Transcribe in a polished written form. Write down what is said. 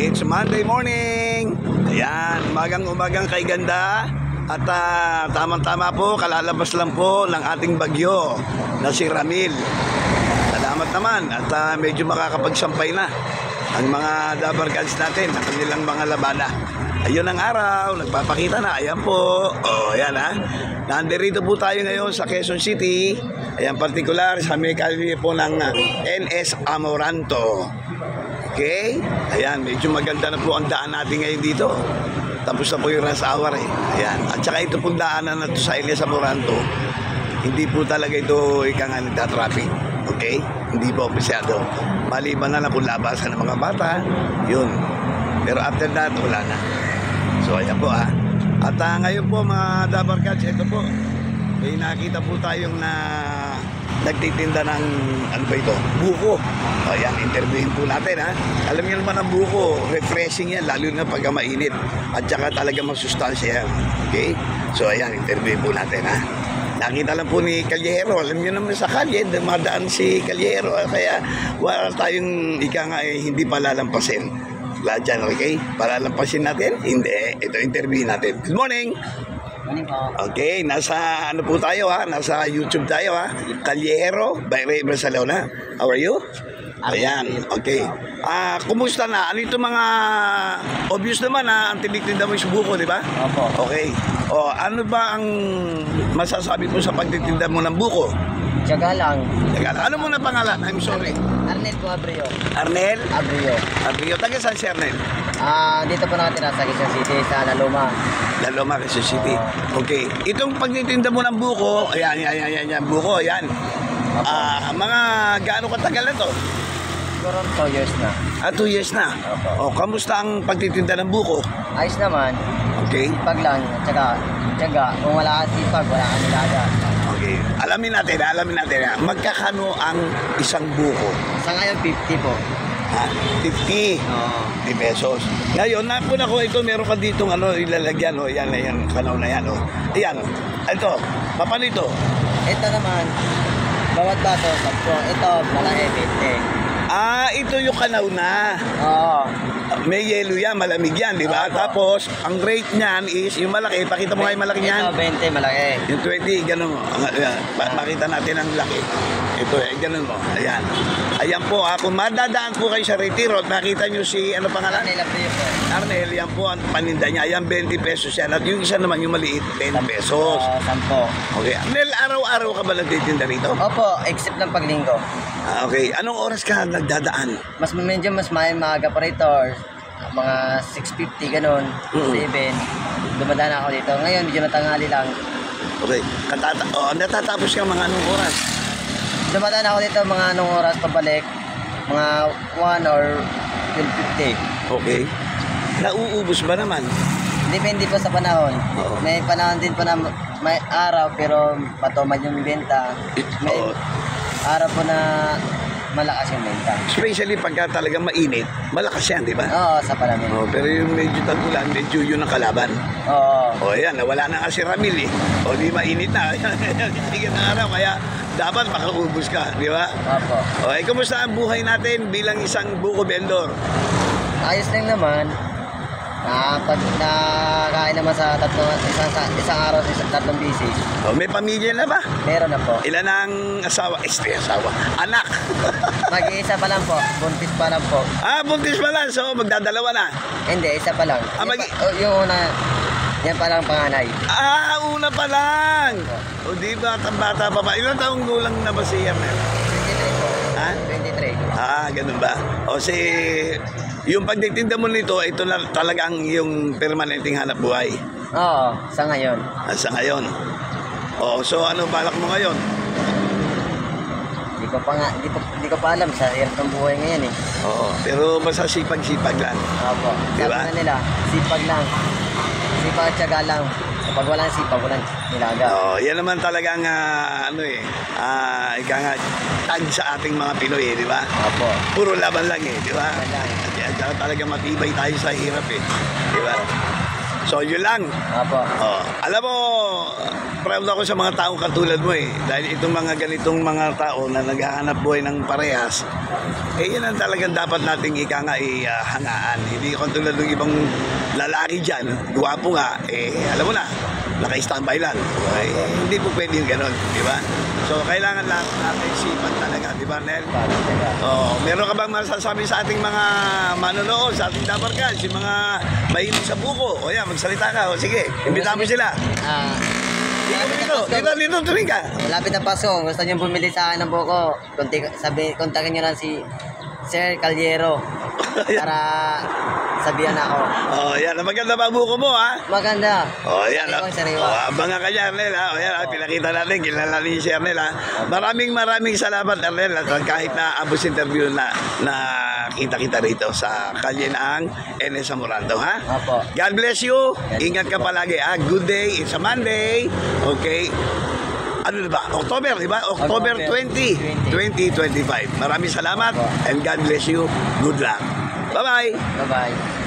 It's Monday morning. Ayan, umagang kay ganda. At tamang-tama po, kalalabas lang po ng ating bagyo na si Ramil. Salamat naman at medyo makakapagsampay na ang mga dabarkans natin at kanilang mga labana. Ayun ang araw, nagpapakita na. Ayan po. Ayan ha. Nandirito po tayo ngayon sa Quezon City. Ayan, partikular sa may kalye po ng NS Amoranto. Okay? Ayan, medyo maganda na po ang daan natin ngayon dito. Tapos na po yung rush hour eh. Ayan. At saka ito pong daanan na ito sa NS Amoranto. Hindi po talaga ito ikang nagtatraffic. Okay? Hindi po opisyado. Maliban na lang kung labasan ng mga bata. Yun. Pero after that, wala na. So ayan po ha. At ngayon po mga dabarkats, ito po. May nakita po tayong nagtitinda ng ano ba ito? Buko. Ayan, interviewin po natin ha. Alam niyo naman ang buko, refreshing yan, lalo na pagka mainit. At saka talaga magsustansya yan. Okay? So ayan, interviewin po natin ha. Nakita lang po ni Calyero. Alam niyo naman sa kalye, dumadaan si Calyero. Kaya wala tayong hindi palalampasin. Lahat dyan, okay? Palalampasin natin? Hindi. Ito interview natin. Good morning! Morning po. Okay, nasa ano po tayo ha? Nasa YouTube tayo ha? Calyero by Ray Barcelona. How are you? Ayan, okay. Kumusta na? Ano ito mga obvious naman na ang tinitinda mo yung buko, di ba? Opo. Okay. Ano ba ang masasabi mo sa pagtitinda mo ng buko? Tiyaga lang. Ano mo na pangalan? I'm sorry. Arnel po, Abrio. Arnel? Abrio. Taga saan si Arnel? Dito po nakatira sa Quezon City, sa Laloma. Laloma, Quezon City. Okay. Itong pagtitinda mo ng buko, ayan, buko, ayan. Mga gaano katagal na to? Siguro 2 years na. 2 years na? Opo. Kamusta ang pagtitinda ng buko? Ayos naman. Okay. Sipag lang. Tiyaga. Kung wala ka sipag, wala ka nilaga. Okay. Alamin natin magkakano ang isang buko? Sa ngayon, 50 po. 50. Oo. 50 pesos. Ngayon, napuna ko ito, meron ka ditong ilalagyan, yan, kanaw na yan, Ayan, ito, paano ito? Ito naman, bawat bato, 10. Ito, malaki, 50. Ito yung kanaw na. Oo. May yellow yan, malamig yan, di ba? Tapos, ang rate niyan is, yung malaki, pakita mo nga yung malaki niyan. Ito, 20, malaki. Yung 20, ganun mo. Makita natin ang laki. Ito, ganun mo. Ayan. Ayan po, kung madadaan po kayo sa Retiro, makita nyo si, ano pangalan? Arnel Abrio po. Arnel, yan po ang paninda niya. Ayan, 20 pesos yan. At yung isa naman, yung maliit, 10 pesos. 10. Okay. Arnel, araw-araw ka ba nagtitinda rito? Opo, except ng paglinggo. Okay. Anong oras ka nagdadaan? Medyo mas maaga pa rito, mga 6:50 ganun, 7. Dumadaan ako dito. Ngayon medyo natanghali lang. Okay. Natatapos ka mga anong oras? Dumadaan ako dito mga anong oras pabalik, mga 1 or 12:50. Okay. Nauubos ba naman? Depende po sa panahon. Oo. May panahon din po na may araw pero patumad yung benta. May araw po na malakas yung benta. Especially pagka talagang mainit, malakas yan, di ba? Oo, sa palamig. Pero yung medyo tagulan, medyo yun ang kalaban. Oo. Ayan, nawala na kasi Ramil eh. Di mainit na. Sige na araw, kaya dapat makaubos ka, di ba? Opo. Kumusta ang buhay natin bilang isang buko vendor? Ayos lang naman. Pag nakain naman sa isang araw sa 3 bisis. May pamilya na ba? Meron na po. Ilan ang asawa? Anak. Mag-iisa pa lang po. Buntis pa lang po. Buntis pa lang. So, magdadalawa na. Hindi, isa pa lang. Yung una, yan pa lang panganay. Una pa lang. Di ba? Bata pa ba? Ilang taong gulang na ba si Yarnel? 23 po. 23. Ganun ba? Yung pagtitinda mo nito, ito na talagang yung permanenteng hanap buhay. Oo, sa ngayon. Sa ngayon. So ano balak mo ngayon? Hindi ko pa alam sa hirap ng buhay ngayon eh. Pero masasipag-sipag lang. Opo. Diba? Sabi na nila, sipag lang. Sipag at tiyaga lang. Kapag walang sipag, walang nilaga. Yan naman talagang tag sa ating mga Pinoy di ba? Opo. Puro laban lang di ba? Laban lang. Kaya talagang matibay tayo sa hirap di ba? So So, yun lang. Opo. Oh, alam mo, proud ako sa mga taong katulad mo eh. Dahil itong mga ganitong mga tao na naghahanap buhay ng parehas, eh yan ang talagang dapat nating hangaan. Hindi katulad ng ibang lalaki dyan, guwapo nga, eh alam mo na, naka-standby lang. Eh, hindi po pwede yung ganon, di ba? So, kailangan lang natin sipan talaga, di ba, Nel? Oh, meron ka bang masasabi sa ating mga manonood, sa ating dabarkan, si mga mahilig sa buko? O yan, magsalita ka. O sige, imbitahan mo sila. Dito, tuloy ka. Malapit na Pasko, gusto niyo bumili sa akin ng buko. Kontakin niyo lang si Sir Caliero para sabihan ako. Oh, yan. Maganda ba buko mo, ha? Maganda. Oh, yan. Sariwa. Oh, abangan ka niya, Arnel, ha? O yan, pinakita natin, kilala ni si Arnel, ha? Maraming salamat, Arnel, at kahit na abos interview na kita rito sa kalye ng NS Amorando, ha? Opo. God bless you. Ingat ka palagi, ha? Good day. It's a Monday. Okay. Ano na ba? October, di ba? October 20, 2025. Maraming salamat and God bless you. Good luck. Bye-bye. Bye-bye.